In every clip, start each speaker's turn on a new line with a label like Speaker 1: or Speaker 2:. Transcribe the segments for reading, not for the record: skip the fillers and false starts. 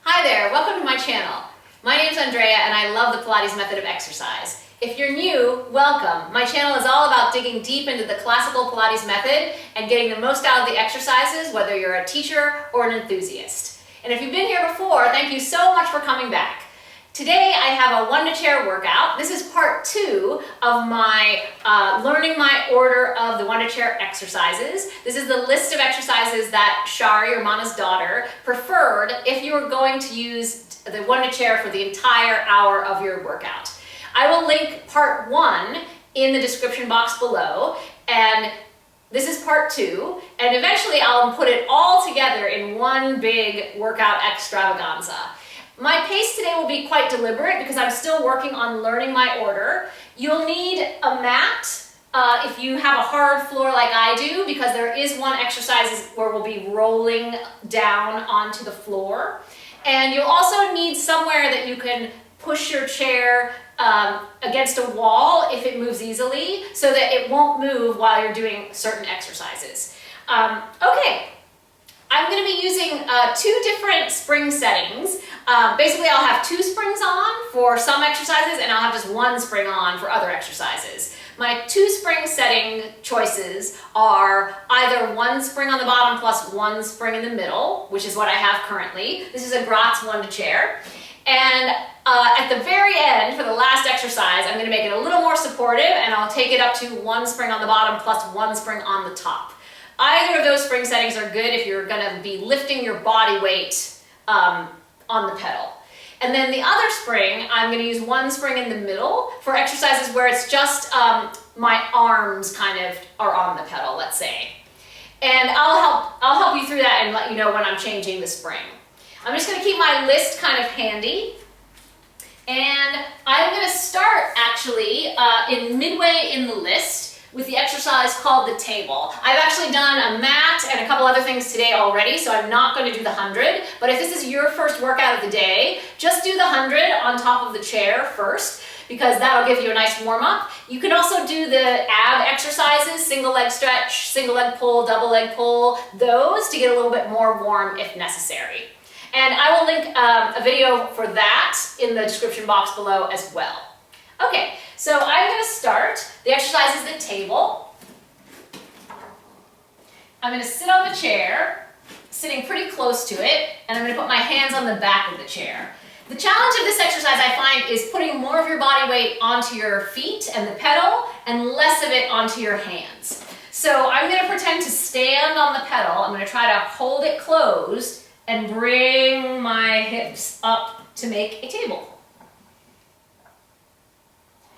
Speaker 1: Hi there, welcome to my channel. My name's Andrea and I love the Pilates method of exercise. If you're new, welcome. My channel is all about digging deep into the classical Pilates method and getting the most out of the exercises, whether you're a teacher or an enthusiast. And if you've been here before, thank you so much for coming back. Today I have a Wunda Chair workout. This is part 2 of my learning my order of the Wunda Chair exercises. This is the list of exercises that Shari, your Mana's daughter, preferred if you were going to use the Wunda Chair for the entire hour of your workout. I will link part 1 in the description box below, and this is part 2, and eventually I'll put it all together in one big workout extravaganza. My pace today will be quite deliberate because I'm still working on learning my order. You'll need a mat if you have a hard floor like I do, because there is one exercise where we'll be rolling down onto the floor. And you'll also need somewhere that you can push your chair against a wall if it moves easily, so that it won't move while you're doing certain exercises. Okay. I'm going to be using 2 different spring settings. Basically, I'll have 2 springs on for some exercises, and I'll have just 1 spring on for other exercises. My 2 spring setting choices are either 1 spring on the bottom plus 1 spring in the middle, which is what I have currently. This is a Gratz Wunda Chair. And at the very end, for the last exercise, I'm going to make it a little more supportive, and I'll take it up to 1 spring on the bottom plus 1 spring on the top. Either of those spring settings are good if you're going to be lifting your body weight on the pedal. And then the other spring, I'm going to use 1 spring in the middle for exercises where it's just my arms kind of are on the pedal, let's say. And I'll help you through that and let you know when I'm changing the spring. I'm just going to keep my list kind of handy. And I'm going to start actually in midway in the list with the exercise called the table. I've actually done a mat and a couple other things today already, so I'm not going to do the 100, but if this is your first workout of the day, just do the 100 on top of the chair first, because that'll give you a nice warm-up. You can also do the ab exercises, single leg stretch, single leg pull, double leg pull, those to get a little bit more warm if necessary. And I will link a video for that in the description box below as well. Okay, so I'm going to start. The exercise is the table. I'm going to sit on the chair, sitting pretty close to it, and I'm going to put my hands on the back of the chair. The challenge of this exercise, I find, is putting more of your body weight onto your feet and the pedal and less of it onto your hands. So I'm going to pretend to stand on the pedal. I'm going to try to hold it closed and bring my hips up to make a table.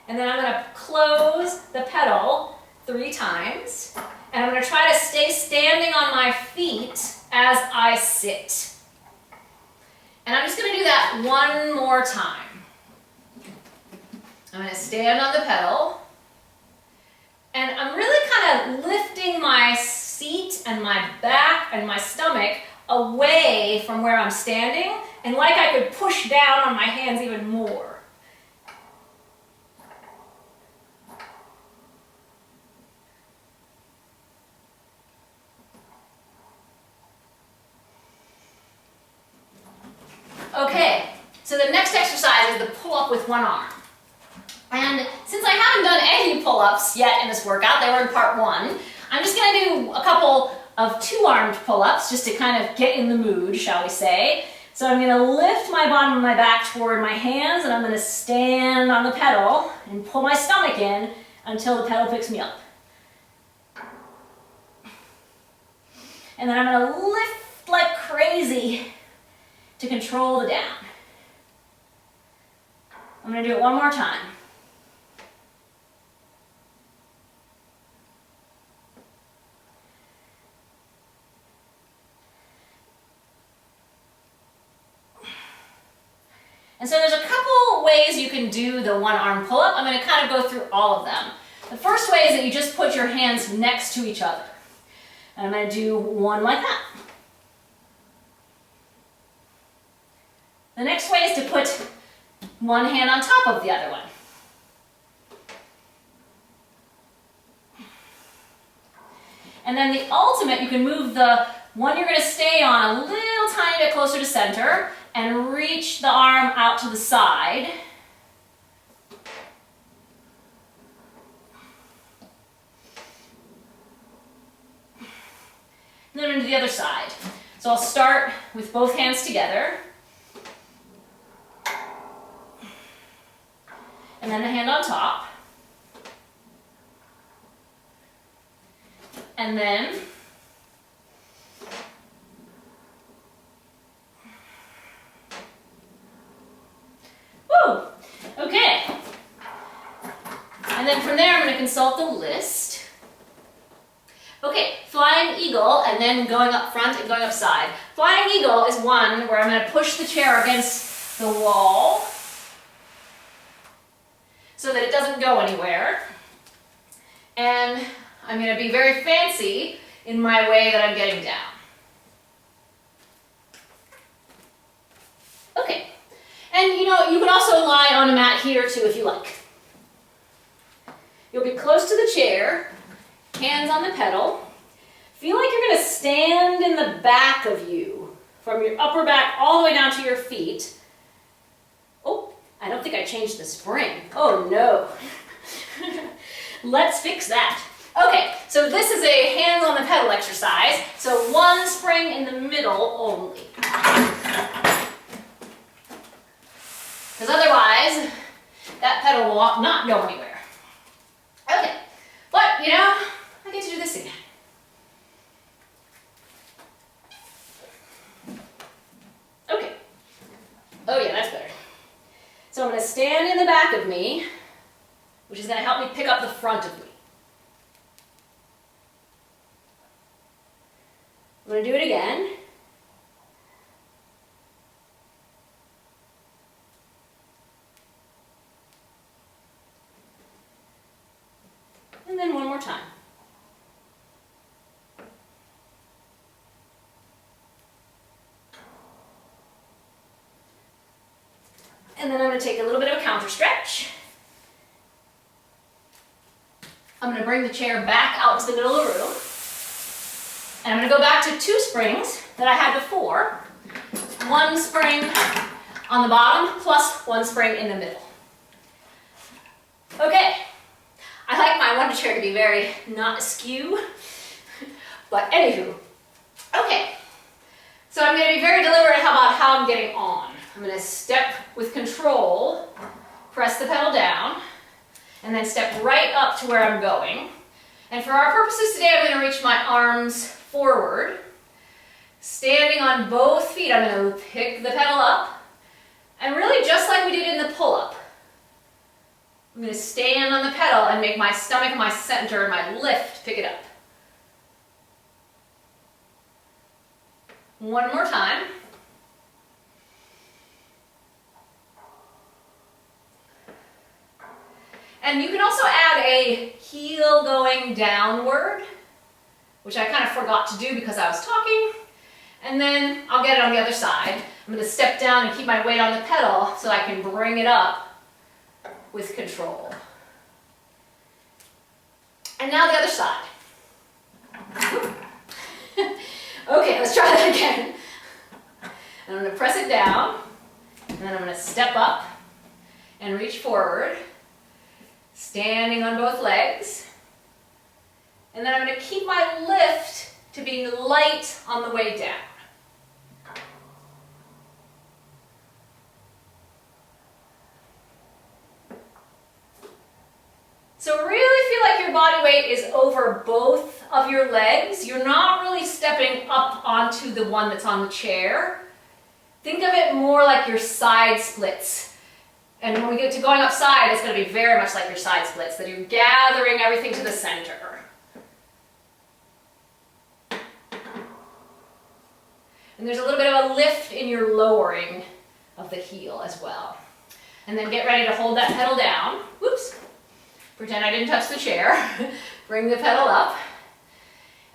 Speaker 1: And then I'm going to close the pedal 3 times, and I'm going to try to stay standing on my feet as I sit. And I'm just going to do that 1 more time. I'm going to stand on the pedal, and I'm really kind of lifting my seat and my back and my stomach away from where I'm standing, and like I could push down on my hands even more. Okay, so the next exercise is the pull-up with 1 arm. And since I haven't done any pull-ups yet in this workout, they were in part 1, I'm just going to do a couple of 2-armed pull-ups just to kind of get in the mood, shall we say. So I'm going to lift my bottom of my back toward my hands, and I'm going to stand on the pedal and pull my stomach in until the pedal picks me up. And then I'm going to lift like crazy to control the down. I'm going to do it 1 more time. And so there's a couple ways you can do the 1-arm pull-up. I'm going to kind of go through all of them. The first way is that you just put your hands next to each other. And I'm going to do 1 like that. The next way is to put 1 hand on top of the other one. And then the ultimate, you can move the one you're going to stay on a little tiny bit closer to center and reach the arm out to the side. And then into the other side. So I'll start with both hands together. And then the hand on top. And then woo! Okay. And then from there I'm going to consult the list. Okay, flying eagle and then going up front and going up side. Flying eagle is one where I'm going to push the chair against the wall so that it doesn't go anywhere. And I'm going to be very fancy in my way that I'm getting down. Okay, and you know, you can also lie on a mat here too if you like. You'll be close to the chair, hands on the pedal. Feel like you're going to stand in the back of you, from your upper back all the way down to your feet. Oh, I don't think I changed the spring. Oh no. Let's fix that. Okay, so this is a hands on the pedal exercise. So one spring in the middle only. Because otherwise, that pedal will not go anywhere. Okay, but you know, I get to do this again. Okay. Oh yeah, that's better. So I'm going to stand in the back of me, which is going to help me pick up the front of me. I'm going to do it again. And then one more time. And then I'm going to take a little bit of a counter stretch. I'm going to bring the chair back out to the middle of the room. And I'm going to go back to 2 springs that I had before. 1 spring on the bottom plus 1 spring in the middle. Okay. I like my Wunda Chair to be very not askew. But anywho. Okay. So I'm going to be very deliberate about how I'm getting on. I'm going to step with control, press the pedal down, and then step right up to where I'm going. And for our purposes today, I'm going to reach my arms forward. Standing on both feet, I'm going to pick the pedal up. And really just like we did in the pull-up, I'm going to stand on the pedal and make my stomach, my center, and my lift pick it up. One more time. And you can also add a heel going downward, which I kind of forgot to do because I was talking. And then I'll get it on the other side. I'm going to step down and keep my weight on the pedal so I can bring it up with control. And now the other side. Okay, let's try that again. And I'm going to press it down, and then I'm going to step up and reach forward, standing on both legs. And then I'm going to keep my lift to be light on the way down. So really feel like your body weight is over both of your legs. You're not really stepping up onto the one that's on the chair. Think of it more like your side splits. And when we get to going up side, it's going to be very much like your side splits, that you're gathering everything to the center. And there's a little bit of a lift in your lowering of the heel as well. And then get ready to hold that pedal down. Whoops. Pretend I didn't touch the chair. Bring the pedal up.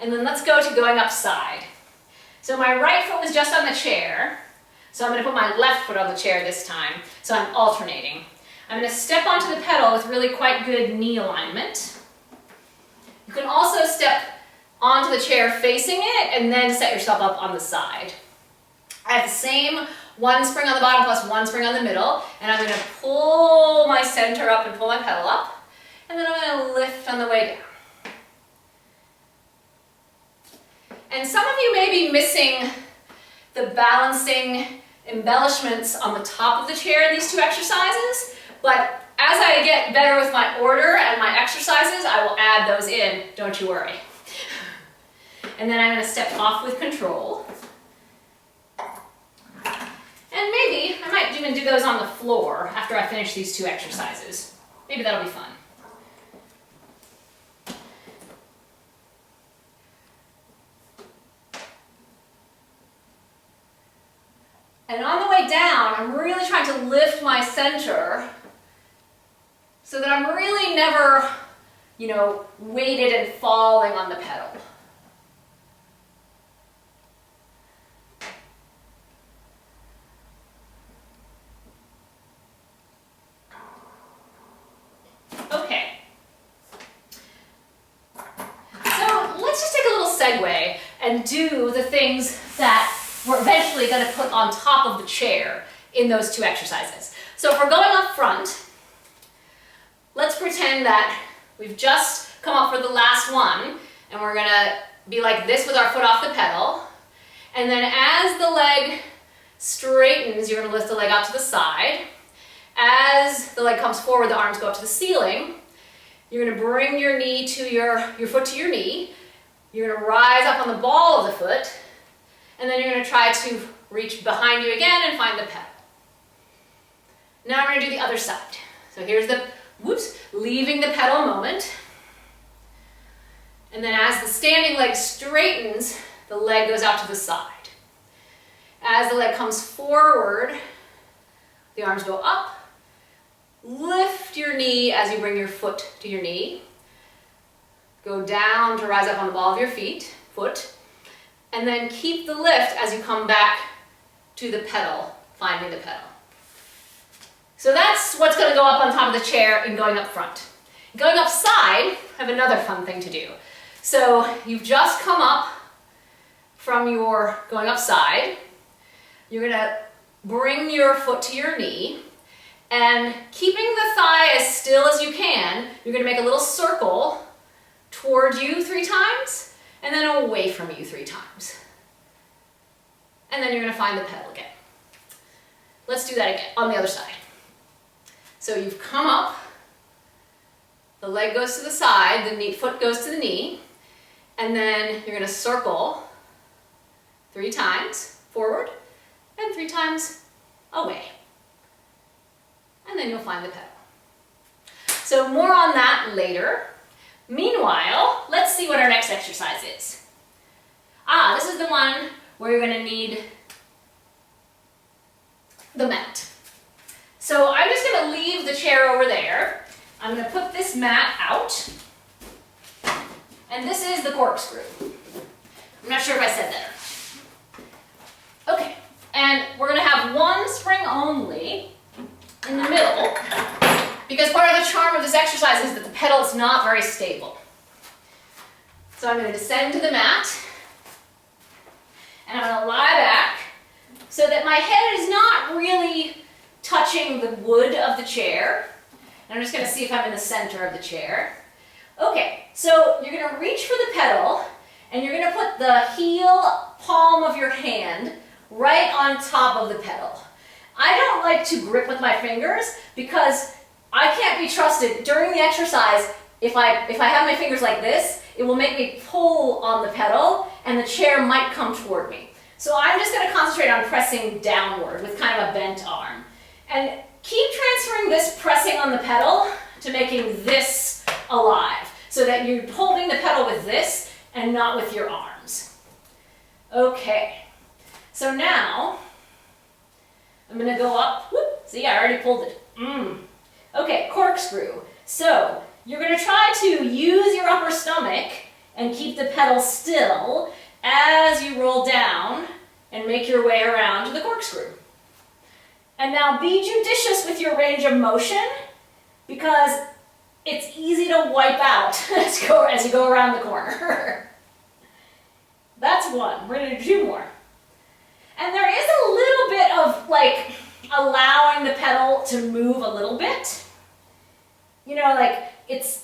Speaker 1: And then let's go to going up side. So my right foot was just on the chair. So I'm going to put my left foot on the chair this time. So I'm alternating. I'm going to step onto the pedal with really quite good knee alignment. You can also step onto the chair facing it and then set yourself up on the side. I have the same one spring on the bottom plus one spring on the middle, and I'm going to pull my center up and pull my pedal up, and then I'm going to lift on the way down. And some of you may be missing the balancing embellishments on the top of the chair in these two exercises, but as I get better with my order and my exercises, I will add those in, don't you worry. And then I'm going to step off with control. And maybe I might even do those on the floor after I finish these two exercises. Maybe that'll be fun. And on the way down, I'm really trying to lift my center so that I'm really never, weighted and falling on the pedal. Okay. So let's just take a little segue and do the things that we're eventually going to put on top of the chair in those two exercises. So if we're going up front, let's pretend that we've just come up for the last one, and we're going to be like this with our foot off the pedal. And then as the leg straightens, you're going to lift the leg out to the side. As the leg comes forward, the arms go up to the ceiling. You're going to bring your knee to your foot to your knee. You're going to rise up on the ball of the foot. And then you're going to try to reach behind you again and find the pedal. Now we're going to do the other side. So here's the, leaving the pedal moment. And then as the standing leg straightens, the leg goes out to the side. As the leg comes forward, the arms go up. Lift your knee as you bring your foot to your knee. Go down to rise up on the ball of your foot. And then keep the lift as you come back to the pedal, finding the pedal. So that's what's going to go up on top of the chair and going up front. Going up side, I have another fun thing to do. So you've just come up from your going up side. You're going to bring your foot to your knee, and keeping the thigh as still as you can, you're going to make a little circle toward you 3 times. And then away from you 3 times. And then you're going to find the pedal again. Let's do that again on the other side. So you've come up, the leg goes to the side, the foot goes to the knee, and then you're going to circle 3 times forward and 3 times away. And then you'll find the pedal. So more on that later. Meanwhile, let's see what our next exercise is. This is the one where you're going to need the mat. So I'm just going to leave the chair over there. I'm going to put this mat out. And this is the corkscrew. I'm not sure if I said that. Okay, and we're going to have one spring only in the middle, because part of the charm of this exercise is that the pedal is not very stable. So I'm going to descend to the mat, and I'm going to lie back so that my head is not really touching the wood of the chair. And I'm just going to see if I'm in the center of the chair. Okay, so you're going to reach for the pedal, and you're going to put the heel palm of your hand right on top of the pedal. I don't like to grip with my fingers because I can't be trusted during the exercise. If I have my fingers like this, it will make me pull on the pedal and the chair might come toward me. So I'm just going to concentrate on pressing downward with kind of a bent arm. And keep transferring this pressing on the pedal to making this alive, so that you're holding the pedal with this and not with your arms. Okay, so now I'm going to go up. Whoop, see, I already pulled it. Okay, corkscrew. So you're going to try to use your upper stomach and keep the pedal still as you roll down and make your way around to the corkscrew. And now be judicious with your range of motion, because it's easy to wipe out as you go around the corner. That's one. We're going to do 2 more. And there is allowing the pedal to move a little bit. You know, like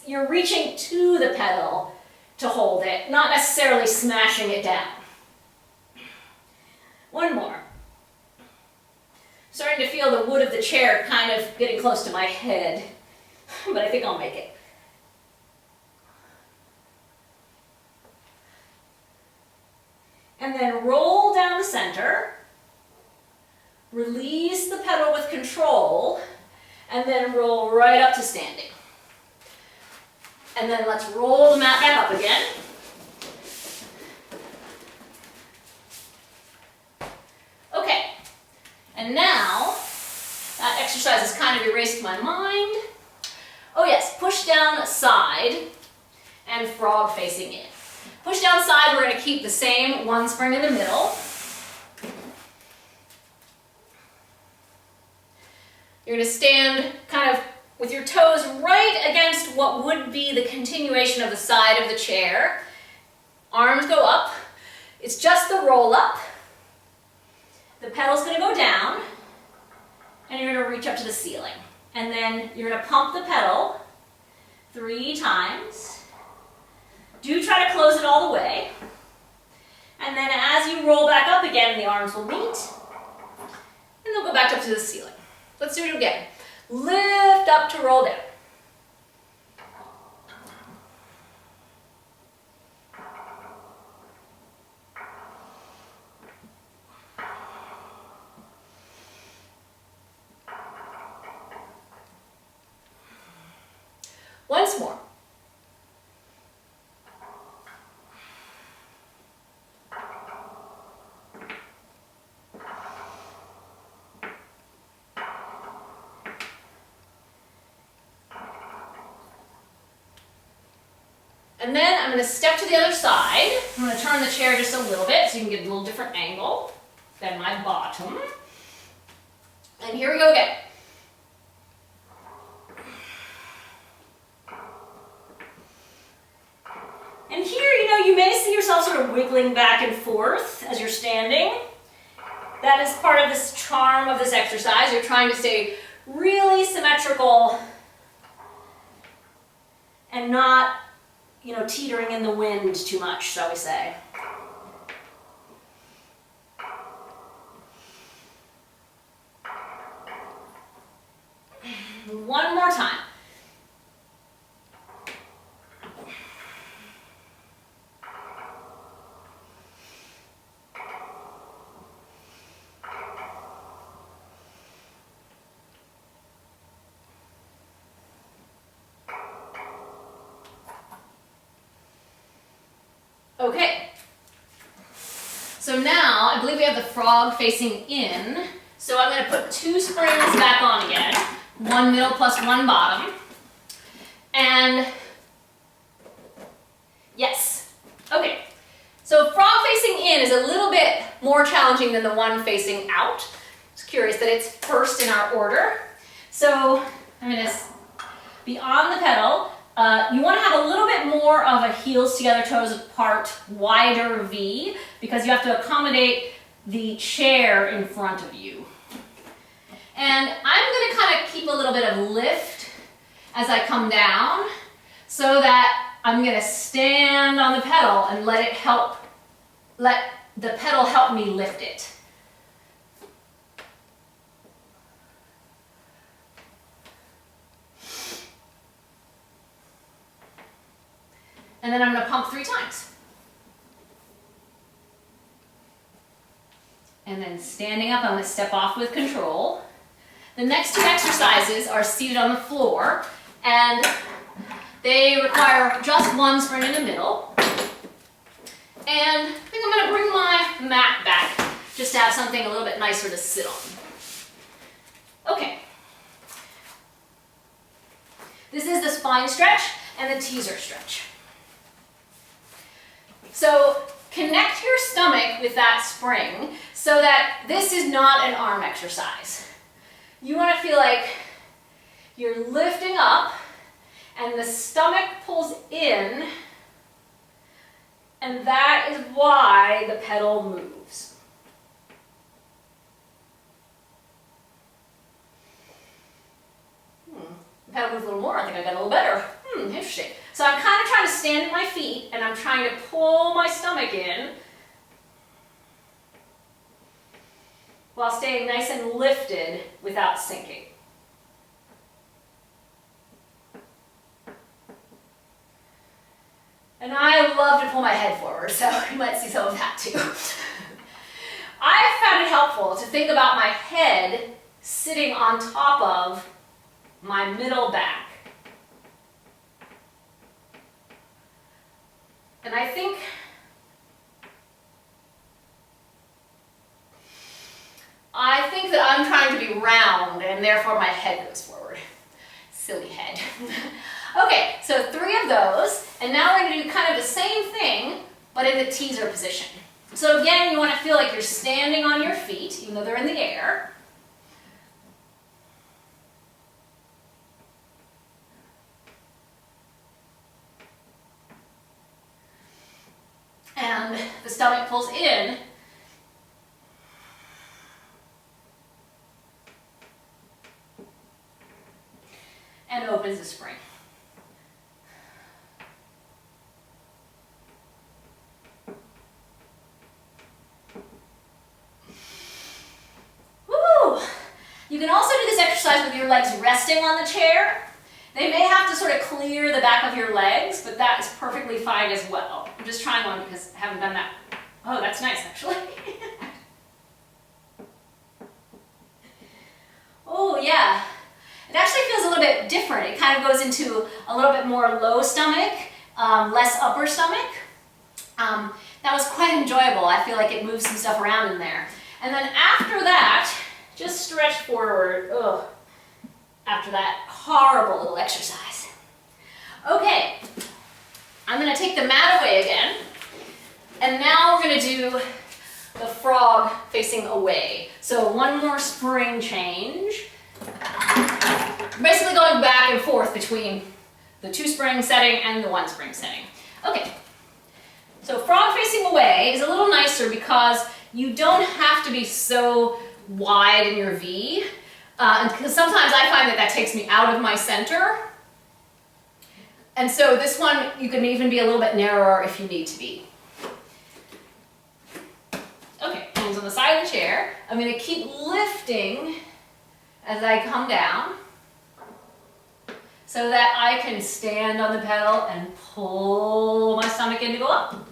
Speaker 1: you're reaching to the pedal to hold it, not necessarily smashing it down. One more. Starting to feel the wood of the chair kind of getting close to my head, but I think I'll make it. And then roll down the center, release the pedal with control, and then roll right up to standing. And then let's roll the mat back up again. Okay, and now that exercise has kind of erased my mind. Oh yes, push down side and frog facing in. Push down side, we're going to keep the same one spring in the middle. You're going to stand kind of with your toes right against what would be the continuation of the side of the chair. Arms go up. It's just the roll up. The pedal's going to go down, and you're going to reach up to the ceiling. And then you're going to pump the pedal 3 times. Do try to close it all the way. And then as you roll back up again, the arms will meet, and they'll go back up to the ceiling. Let's do it again. Lift up to roll down. Once more. And then I'm going to step to the other side. I'm going to turn the chair just a little bit so you can get a little different angle than my bottom. And here we go again. And here, you may see yourself sort of wiggling back and forth as you're standing. That is part of this charm of this exercise. You're trying to stay really symmetrical and not teetering in the wind too much, shall we say. One more time. Okay, so now I believe we have the frog facing in, so I'm going to put 2 springs back on again, 1 middle plus 1 bottom, and yes, okay, so frog facing in is a little bit more challenging than the one facing out. It's curious that it's first in our order, so I'm going to be on the pedal. You want to have a little bit more of a heels together, toes apart, wider V, because you have to accommodate the chair in front of you. And I'm going to kind of keep a little bit of lift as I come down, so that I'm going to stand on the pedal and let the pedal help me lift it. And then I'm going to pump 3 times. And then standing up, I'm going to step off with control. The next 2 exercises are seated on the floor, and they require just 1 spring in the middle. And I think I'm going to bring my mat back just to have something a little bit nicer to sit on. Okay. This is the spine stretch and the teaser stretch. So connect your stomach with that spring so that this is not an arm exercise. You want to feel like you're lifting up and the stomach pulls in, and that is why the pedal moves. pedal move a little more. I think I got a little better. Interesting. So I'm kind of trying to stand at my feet and I'm trying to pull my stomach in while staying nice and lifted without sinking. And I love to pull my head forward, so you might see some of that too. I found it helpful to think about my head sitting on top of my middle back. And I think that I'm trying to be round and therefore my head goes forward. Silly head. Okay, so 3 of those, and now we're going to do kind of the same thing, but in the teaser position. So again, you want to feel like you're standing on your feet, even though they're in the air. And the stomach pulls in. And opens the spring. Woo! You can also do this exercise with your legs resting on the chair. They may have to sort of clear the back of your legs, but that is perfectly fine as well. I'm just trying one because I haven't done that. Oh, that's nice actually. Oh yeah. It actually feels a little bit different. It kind of goes into a little bit more low stomach, less upper stomach. That was quite enjoyable. I feel like it moves some stuff around in there. And then after that, just stretch forward. Ugh. After that horrible little exercise. Okay, I'm going to take the mat away again. And now we're going to do the frog facing away. So one more spring change. Basically going back and forth between the 2 spring setting and the 1 spring setting. Okay, so frog facing away is a little nicer because you don't have to be so wide in your V. Because sometimes I find that takes me out of my center. And so this one, you can even be a little bit narrower if you need to be. Okay, hands on the side of the chair. I'm going to keep lifting as I come down so that I can stand on the pedal and pull my stomach in to go up.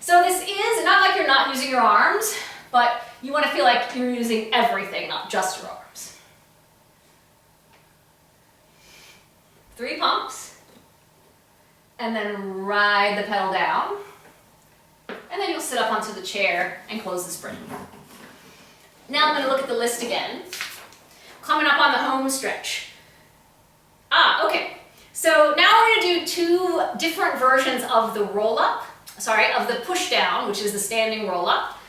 Speaker 1: So this is not like you're not using your arms, but you want to feel like you're using everything, not just your arms. 3 pumps, and then ride the pedal down, and then you'll sit up onto the chair and close the spring. Now I'm going to look at the list again. Coming up on the home stretch. Okay. So now we're going to do 2 different versions of the roll-up, of the push-down, which is the standing roll-up.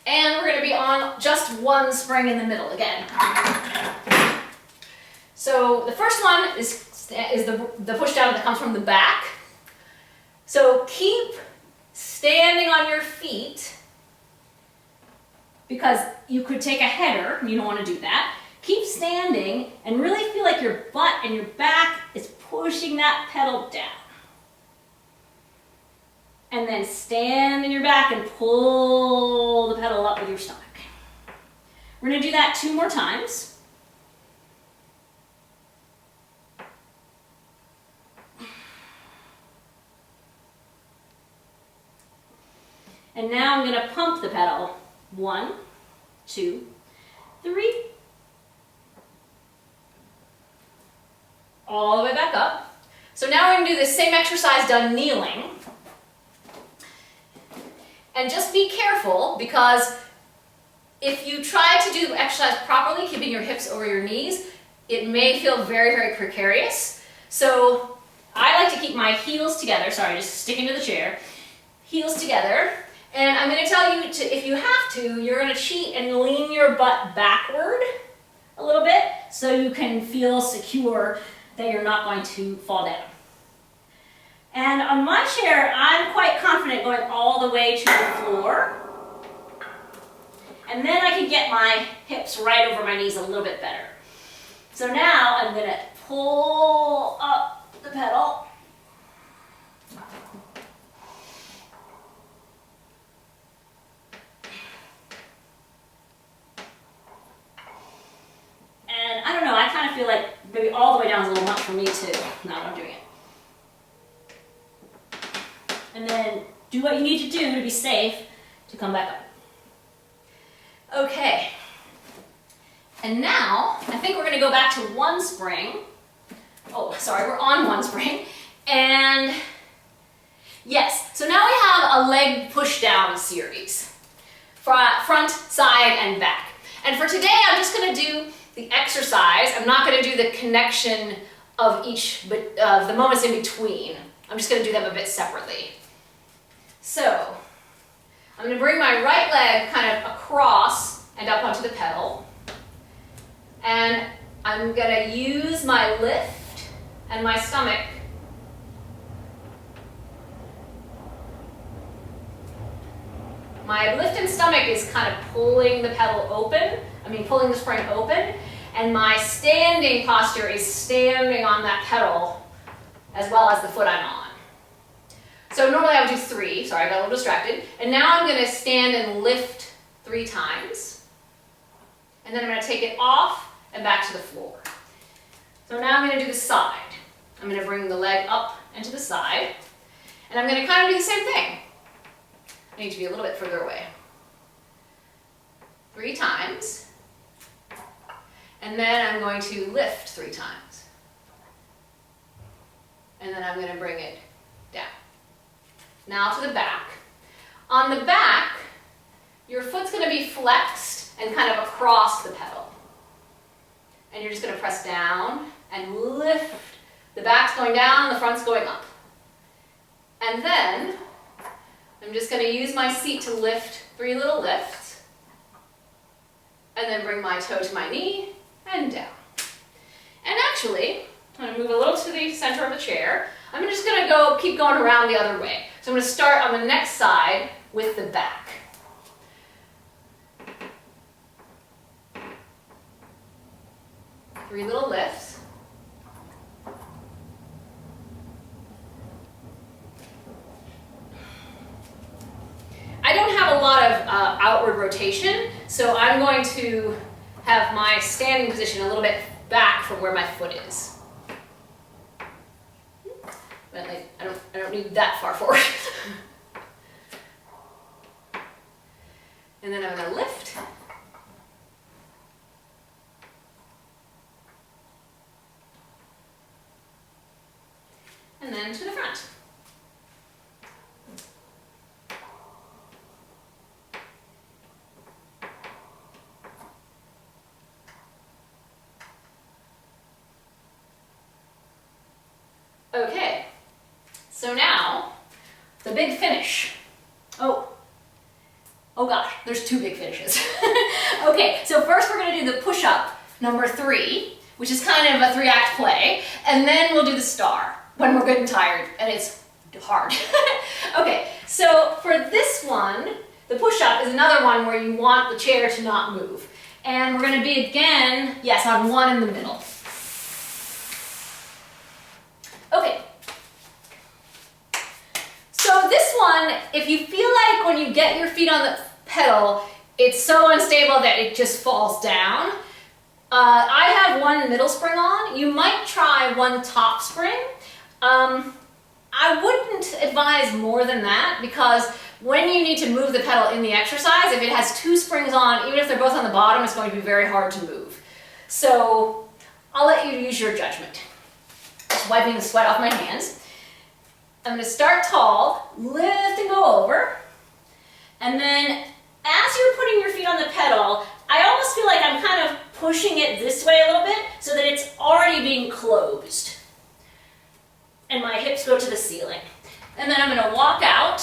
Speaker 1: And we're going to be on just 1 spring in the middle again. So the first one is the push down that comes from the back. So keep standing on your feet because you could take a header, and you don't want to do that. Keep standing and really feel like your butt and your back is pushing that pedal down. And then stand in your back and pull the pedal up with your stomach. We're going to do that 2 more times. And now I'm going to pump the pedal. 1, 2, 3. All the way back up. So now we're going to do the same exercise done kneeling. And just be careful because if you try to do the exercise properly, keeping your hips over your knees, it may feel very, very precarious. So I like to keep my heels together. Sorry, just sticking to the chair. Heels together. And I'm going to tell you, if you have to, you're going to cheat and lean your butt backward a little bit so you can feel secure that you're not going to fall down. And on my chair, I'm quite confident going all the way to the floor. And then I can get my hips right over my knees a little bit better. So now I'm gonna pull up the pedal. And I don't know, I kind of feel like maybe all the way down is a little much for me too, now that I'm doing it. And then do what you need to do to be safe to come back up. Okay. And now, I think we're going to go back to one spring. Oh, sorry, we're on one spring. And yes, so now we have a leg push down series. Front, side, and back. And for today, I'm just going to do the exercise. I'm not going to do the connection of each, of the moments in between. I'm just going to do them a bit separately. So, I'm going to bring my right leg kind of across and up onto the pedal. And I'm going to use my lift and my stomach My lift and stomach is kind of pulling the pedal open, pulling the spring open, and my standing posture is standing on that pedal as well as the foot I'm on. So normally I would do 3, sorry I got a little distracted, and now I'm going to stand and lift 3 times, and then I'm going to take it off and back to the floor. So now I'm going to do the side. I'm going to bring the leg up and to the side, and I'm going to kind of do the same thing. I need to be a little bit further away. 3 times, and then I'm going to lift 3 times, and then I'm going to bring it down. Now to the back. On the back, your foot's going to be flexed and kind of across the pedal. And you're just going to press down and lift. The back's going down, the front's going up. And then I'm just going to use my seat to lift 3 little lifts. And then bring my toe to my knee and down. And actually, I'm going to move a little to the center of the chair. I'm just going to keep going around the other way. So I'm going to start on the next side with the back. Three little lifts. I don't have a lot of outward rotation, so I'm going to have my standing position a little bit back from where my foot is. But I don't need that far forward. And then I'm going to lift. And then to the front. Okay, so now the big finish. Oh gosh, there's 2 big finishes. Okay, so first we're going to do the push-up number 3, which is kind of a 3-act play, and then we'll do the star when we're good and tired, and it's hard. Okay, so for this one, the push-up is another one where you want the chair to not move. And we're going to be again, yes, on 1 in the middle. Okay. So this one, if you feel like when you get your feet on the pedal, it's so unstable that it just falls down, I have 1 middle spring on. You might try 1 top spring. I wouldn't advise more than that, because when you need to move the pedal in the exercise, if it has 2 springs on, even if they're both on the bottom, it's going to be very hard to move. So I'll let you use your judgment. Just wiping the sweat off my hands. I'm going to start tall, lift and go over, and then as you're putting your feet on the pedal, I almost feel like I'm kind of pushing it this way a little bit so that it's already being closed. And my hips go to the ceiling. And then I'm going to walk out.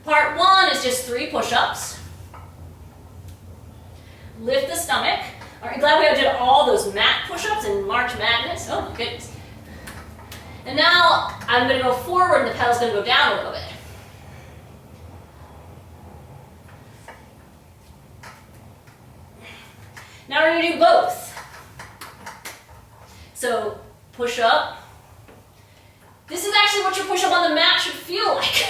Speaker 1: Part 1 is just 3 push-ups. Lift the stomach. All right, glad we did all those mat push-ups in March Madness. Oh my goodness. And now I'm going to go forward and the pedal's going to go down a little bit. Now we're going to do both. So push up. This is actually what your push-up on the mat should feel like.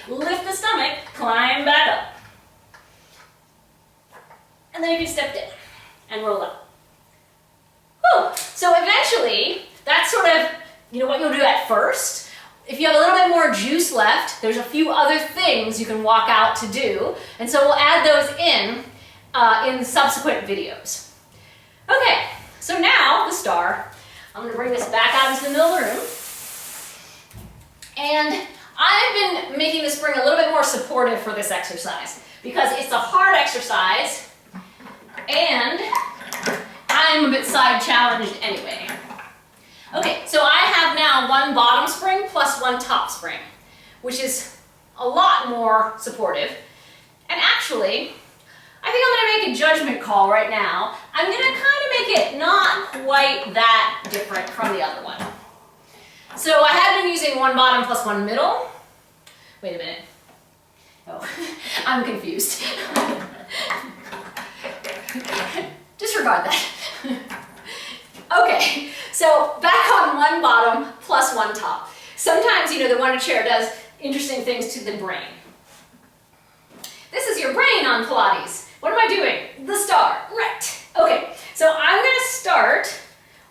Speaker 1: Lift the stomach, climb back up. And then you can step down and roll up. Whew. So eventually, that's sort of, what you'll do at first. If you have a little bit more juice left, there's a few other things you can walk out to do. And so we'll add those in subsequent videos. Okay, so now the star. I'm going to bring this back out into the middle of the room. And I've been making the spring a little bit more supportive for this exercise because it's a hard exercise and I'm a bit side challenged anyway. Okay, so I have now one bottom spring plus one top spring, which is a lot more supportive. And actually, I think I'm going to make a judgment call right now. I'm going to kind of make it not quite that different from the other one. So I have been using one bottom plus one middle. Wait a minute. Oh, I'm confused. Disregard that. Okay, so back on one bottom plus one top. Sometimes, the Wunda Chair does interesting things to the brain. This is your brain on Pilates. What am I doing? The star, right. Okay, so I'm gonna start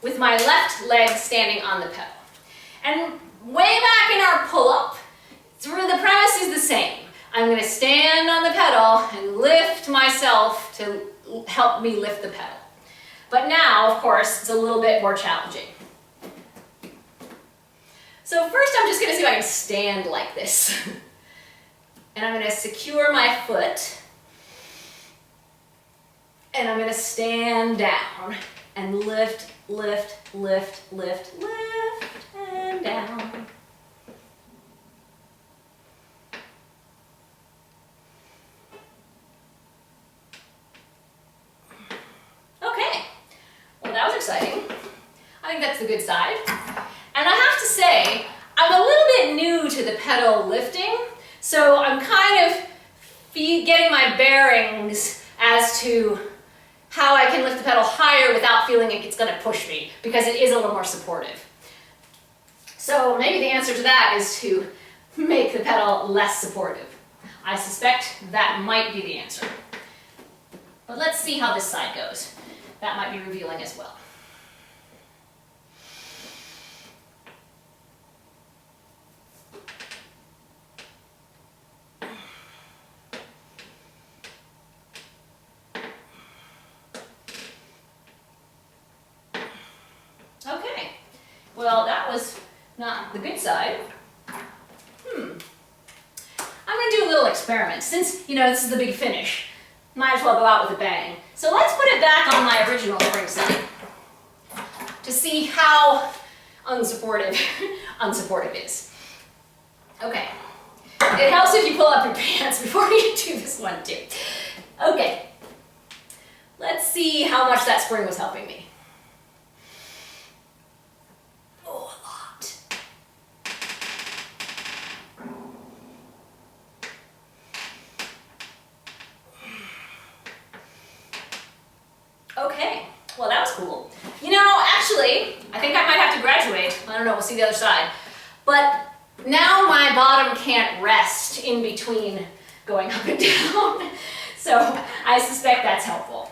Speaker 1: with my left leg standing on the pedal. And way back in our pull-up, the premise is the same. I'm gonna stand on the pedal and lift myself to help me lift the pedal. But now, of course, it's a little bit more challenging. So first I'm just gonna see if I can stand like this. And I'm gonna secure my foot. And I'm gonna stand down and lift, lift, lift, lift, lift, and down. Okay, well that was exciting. I think that's the good side. And I have to say, I'm a little bit new to the pedal lifting, so I'm kind of getting my bearings as to how I can lift the pedal higher without feeling like it's going to push me, because it is a little more supportive. So maybe the answer to that is to make the pedal less supportive. I suspect that might be the answer. But let's see how this side goes. That might be revealing as well. Okay, well that was not the good side. I'm going to do a little experiment. Since, this is the big finish, might as well go out with a bang. So let's put it back on my original spring setting to see how unsupportive is. Okay, it helps if you pull up your pants before you do this one too. Okay, let's see how much that spring was helping me. Okay, well that was cool. Actually, I think I might have to graduate. I don't know, we'll see the other side. But now my bottom can't rest in between going up and down. So I suspect that's helpful.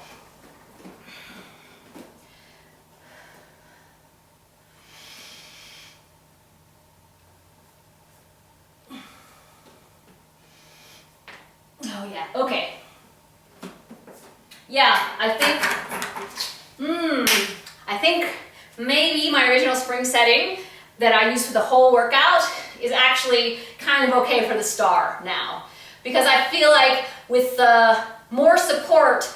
Speaker 1: Oh yeah, okay. Yeah, I think maybe my original spring setting that I used for the whole workout is actually kind of okay for the star now. Because I feel like with the more support,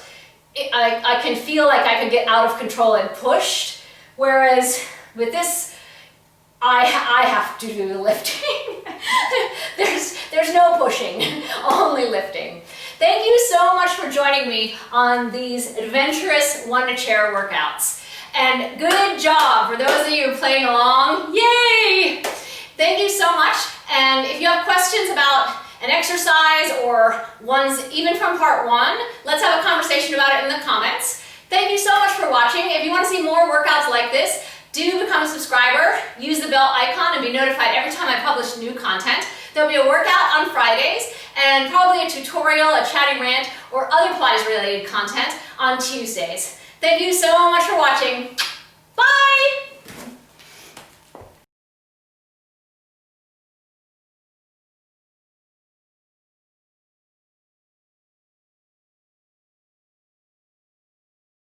Speaker 1: I can feel like I could get out of control and pushed. Whereas with this, I have to do the lifting. There's no pushing, only lifting. Thank you so much for joining me on these adventurous Wunda Chair workouts. And good job for those of you playing along. Yay! Thank you so much. And if you have questions about an exercise or ones even from part one, let's have a conversation about it in the comments. Thank you so much for watching. If you want to see more workouts like this, do become a subscriber, use the bell icon, and be notified every time I publish new content. There'll be a workout on Fridays, and probably a tutorial, a chatty rant, or other Pilates-related content on Tuesdays. Thank you so much for watching. Bye!